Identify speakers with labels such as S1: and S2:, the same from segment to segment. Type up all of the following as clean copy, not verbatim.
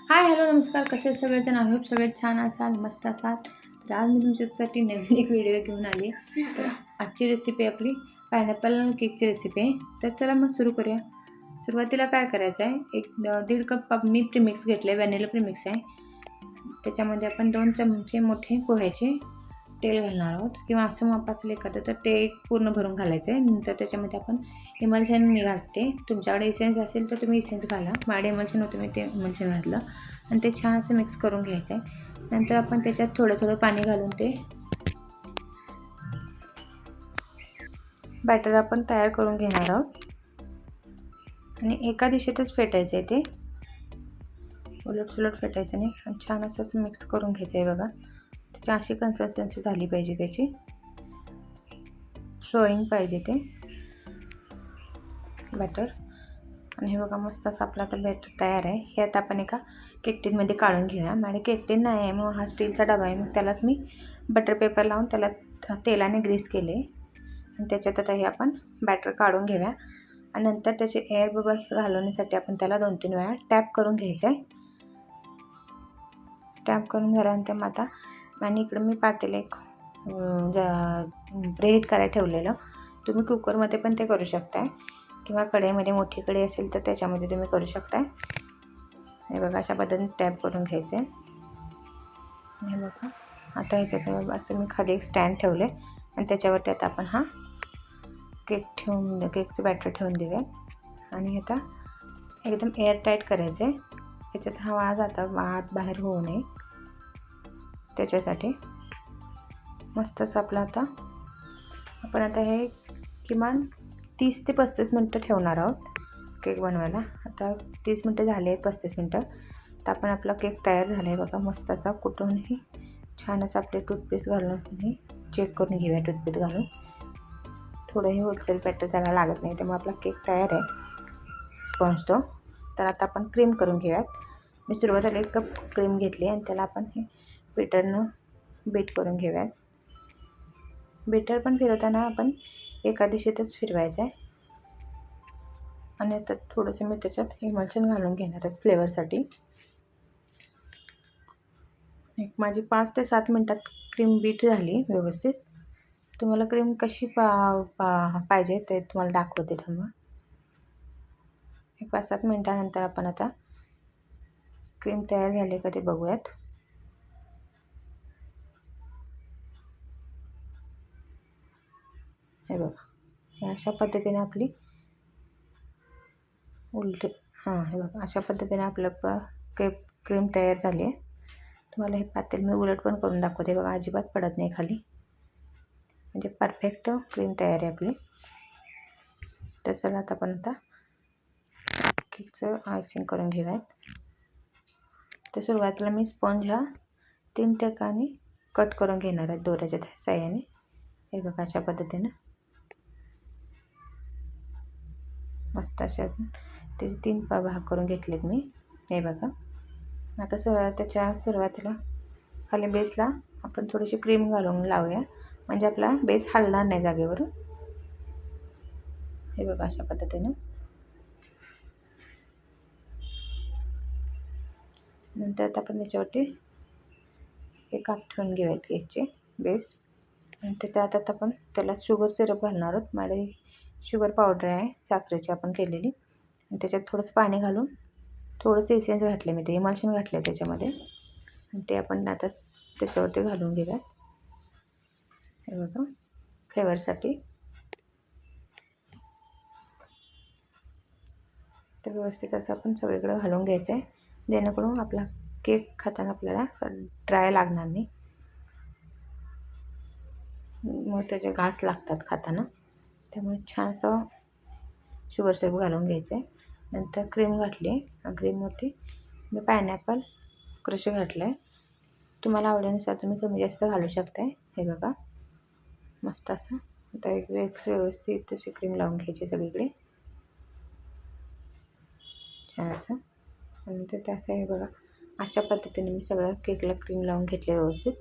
S1: Hi hello नमस्कार. कसे सगळेजण? आय होप सगळे छान असाल, मस्त असाल. तर आज मी तुमच्यासाठी नवीन एक व्हिडिओ घेऊन आली. तर आजची रेसिपी आपली पायनॅपल केकची रेसिपी आहे. तर चला मग सुरू करूया. सुरुवातीला काय करायचं आहे, एक 1.5 कप मी प्रीमिक्स घेतलं आहे, व्हॅनिला प्रीमिक्स आहे. त्याच्यामध्ये आपण 2 चमचे मोठे पोह्याचे तेल घालणार आहोत, किंवा असं माप असेल एखादं तर ते एक पूर्ण भरून घालायचं आहे. नंतर त्याच्यामध्ये आपण इमल्शन घालते. तुमच्याकडे इसेन्स असेल तर तुम्ही इसेन्स घाला. माझ्याकडे इमल्शन होतं, मी ते इमल्शन घातलं आणि ते छान असं मिक्स करून घ्यायचं आहे. नंतर आपण त्याच्यात थोडं थोडं पाणी घालून ते बॅटर आपण तयार करून घेणार आहोत. आणि एका दिशेतच फेटायचं आहे, ते उलटसुलट फेटायचं नाही. आणि छान असं मिक्स करून घ्यायचं आहे. बघा, त्याची अशी कन्सिस्टन्सी झाली पाहिजे, त्याची फ्लोईंग पाहिजे ते बॅटर. आणि हे बघा, मस्त असं आपलं आता बॅटर तयार आहे. हे आता आपण एका केक टिनमध्ये काढून घेऊया. माझ्याकडे केक टिन नाही आहे, मग हा स्टीलचा डबा आहे. मग त्यालाच मी बटर पेपर लावून त्याला तेलाने ग्रीस केले. आणि त्याच्यात आता हे आपण बॅटर काढून घेऊया. आणि नंतर त्याचे एअर बबल्स घालवण्यासाठी आपण त्याला 2-3 वेळा टॅप करून घ्यायचं आहे. टॅप करून झाल्यानंतर मग आता आणि इकडं मी पातेलं एक प्रीहीट करायला ठेवलेलं. तुम्ही कुकरमध्ये पण ते करू शकताय, किंवा कढईमध्ये मोठी कढई असेल तर त्याच्यामध्ये तुम्ही करू शकताय. हे बघा, अशा पद्धतीने टॅप करून घ्यायचं आहे. हे बघा, आता ह्याच्यात असं मी खाली एक स्टँड ठेवले आणि त्याच्यावरती आता आपण हा केकचं बॅटर ठेवून देऊया. आणि आता एकदम एअरटाईट करायचं आहे. ह्याच्यात हवा आत बाहेर होऊ नये, त्याच्यासाठी मस्त असं आपलं आपण आता हे किमान 30 ते 35 मिनटं ठेवणार आहोत केक बनवायला. आता 30 मिनटं झाले आहेत, 35 मिनटं. तर आपण आपला केक तयार झाला आहे. बघा, मस्त असा कुठूनही छान असं आपले टूथपेस्ट घालून चेक करून घेऊया. टूथपेस्ट घालून थोडंही होलसेल बॅटर जागा लागत नाही, त्यामुळे आपला केक तयार आहे स्पॉन्ज तो. तर आता आपण क्रीम करून घेऊयात. मी सुरुवातीला 1 कप क्रीम घेतली आणि त्याला आपण हे बीटरनं बीट करून घेऊयात. बीटर पण फिरवताना आपण एका दिशेतच फिरवायचं आहे. आणि आता थोडंसं मी त्याच्यात इमल्शन घालून घेणार आहे फ्लेवरसाठी. माझी 5 ते 7 मिनटात क्रीम बीट झाली व्यवस्थित. तुम्हाला क्रीम कशी पाहिजे ते तुम्हाला दाखवते थांबा. 5-7 मिनटानंतर आपण आता क्रीम तयार झाली का ते बघूयात. हे बघा, हे अशा पद्धतीने आपली हे बघा, अशा पद्धतीने आपलं क्रीम तयार झाली आहे. तुम्हाला हे पातेल मी उलट पण करून दाखवते. बघा, अजिबात पडत नाही खाली, म्हणजे परफेक्ट क्रीम तयार आहे आपली. तर चला आता आपण केकचं आयसिंग करून घेऊयात. तर सुरुवातीला मी स्पॉन्ज हा 3 टक्काने कट करून घेणार आहे दोऱ्याच्या साह्याने. हे बघा, अशा पद्धतीनं मस्त अशा त्याचे 3 भाग करून घेतलेत मी. हे बघा, आता त्याच्या सुरुवातीला खाली बेसला आपण थोडीशी क्रीम घालून लावूया, म्हणजे आपला बेस हलणार नाही जागेवरून. हे बघा, अशा पद्धतीनं. नंतर आता आपण त्याच्यावरती एक काप ठेवून घेऊयात केकचे बेस. आणि त्यात आता आपण त्याला शुगर सिरप घालणार आहोत. माझी शुगर पावडर आहे साखरेची आपण केलेली. आणि त्याच्यात थोडंसं पाणी घालून थोडंसं इसेन्स घातले, मी ते इमल्शन घातले त्याच्यामध्ये. आणि ते आपण आता त्याच्यावरती घालून घेऊया. हे बघा, फ्लेवरसाठी. तर व्यवस्थित असं आपण सगळीकडे घालून घ्यायचं आहे, जेणेकरून आपला केक खाताना आपल्याला ड्राय लागणार नाही. मग त्याचे घास लागतात खाताना, त्यामुळे छान असं शुगर सिरप घालून घ्यायचं आहे. नंतर क्रीम घातली. क्रीमवरती मी पायनॅपल क्रश घातलं आहे. तुम्हाला आवडीनुसार तुम्ही कमी जास्त घालू शकताय. हे बघा, मस्त असं आता एक व्यवस्थित तशी क्रीम लावून घ्यायची सगळीकडे छान असं. आणि ते त्याचं हे बघा, अशा पद्धतीने मी सगळं केकला क्रीम लावून घेतले व्यवस्थित.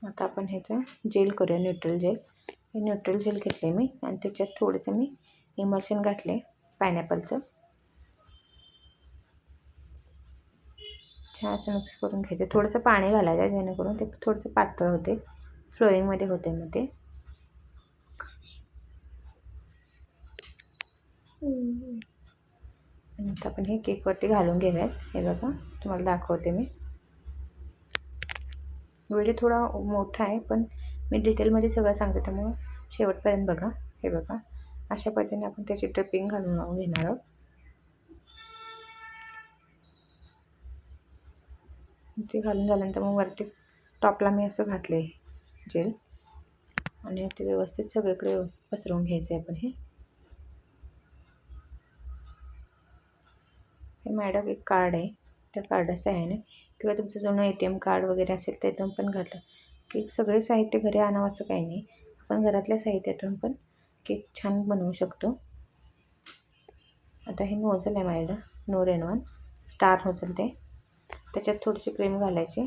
S1: आता आपण ह्याचं जेल करूया, न्यूट्रल जेल. हे न्यूट्रल जेल घेतले मी आणि त्याच्यात थोडंसं मी इमल्शन घातले पायनॅपलचं. छान असं मिक्स करून घ्यायचं. थोडंसं पाणी घालायचं जेणेकरून ते थोडंसं पातळ होते, फ्लोईंगमध्ये होते मग ते. आता आपण हे केकवरती घालून घेऊयात. हे बघा, तुम्हाला दाखवते मी. व्हिडिओ थोडा मोठा आहे, पण मी डिटेलमध्ये सगळं सांगते, त्यामुळे शेवटपर्यंत बघा. हे बघा, अशा पद्धतीने आपण त्याची ड्रिपिंग घालून घेणार आहोत. ते घालून झाल्यानंतर मग वरती टॉपला मी असं घातलं आहे जेल, आणि ते व्यवस्थित सगळीकडे पसरवून घ्यायचं आहे आपण. हे मॅडम एक कार्ड आहे, त्या कार्डाचं आहे ना, किंवा तुमचं जुनं ATM कार्ड वगैरे असेल त्यातून पण घातलं की सगळे साहित्य घरी आणावं असं काही नाही. आपण घरातल्या साहित्यातून पण केक छान बनवू शकतो. आता हे नोझल आहे माझ्याकडं, No. 1 star nozzle. त्याच्यात थोडीशी क्रीम घालायची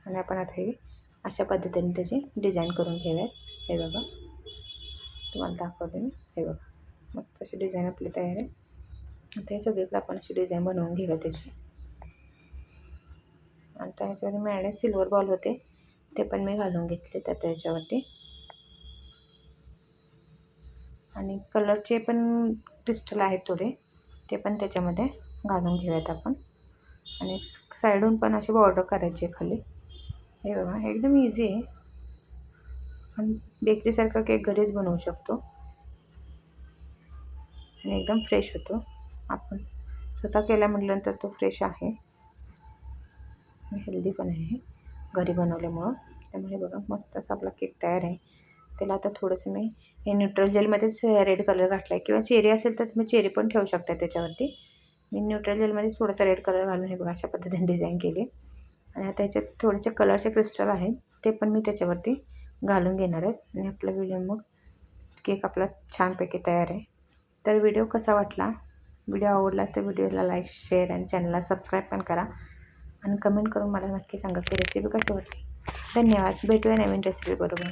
S1: आणि आपण आता हे अशा पद्धतीने त्याची डिझाईन करून घेऊयात. हे बघा, तुम्हाला दाखवते मी. हे बघा, मस्त अशी डिझाईन आपली तयार आहे. आता हे सगळीकडे आपण अशी डिझाईन बनवून घेऊया त्याची. आता ह्याच्यावरती माझ्याकडे सिल्वर बॉल होते, ते पण मी घालून घेतले त्याच्यावरती. आणि कलरचे पण क्रिस्टल आहेत थोडे, ते पण त्याच्यामध्ये घालून घेऊयात आपण. आणि साईडून पण अशी बॉर्डर करायची खाली. हे बघा, एकदम इझी आहे. पण बेकरीसारखा केक घरीच बनवू शकतो आणि एकदम फ्रेश होतो. आपण स्वतः केला म्हटल्यानंतर तो फ्रेश आहे, हेल्दी पण आहे घरी बनवल्यामुळं. त्यामुळे बघा, मस्त असा आपला केक तयार आहे. त्याला आता थोडंसं मी हे न्यूट्रल जेलमध्येच रेड कलर घातला आहे, किंवा चेरी असेल तर तुम्ही चेरी पण ठेवू शकता त्याच्यावरती. मी न्यूट्रल जेलमध्ये थोडासा रेड कलर घालून हे बघा अशा पद्धतीने डिझाईन केली. आणि आता त्याच्यात थोडेसे कलरचे क्रिस्टल आहेत, ते पण मी त्याच्यावरती घालून घेणार आहेत. आणि आपला व्हिडिओ मग केक आपला छानपैकी तयार आहे. तर व्हिडिओ कसा वाटला, व्हिडिओ आवडलास तर व्हिडिओला लाईक, शेअर आणि चॅनलला सबस्क्राईब पण करा. आणि कमेंट करून मला नक्की सांगा की रेसिपी कशी वाटली. धन्यवाद. भेटूया नवीन रेसिपी बरोबर.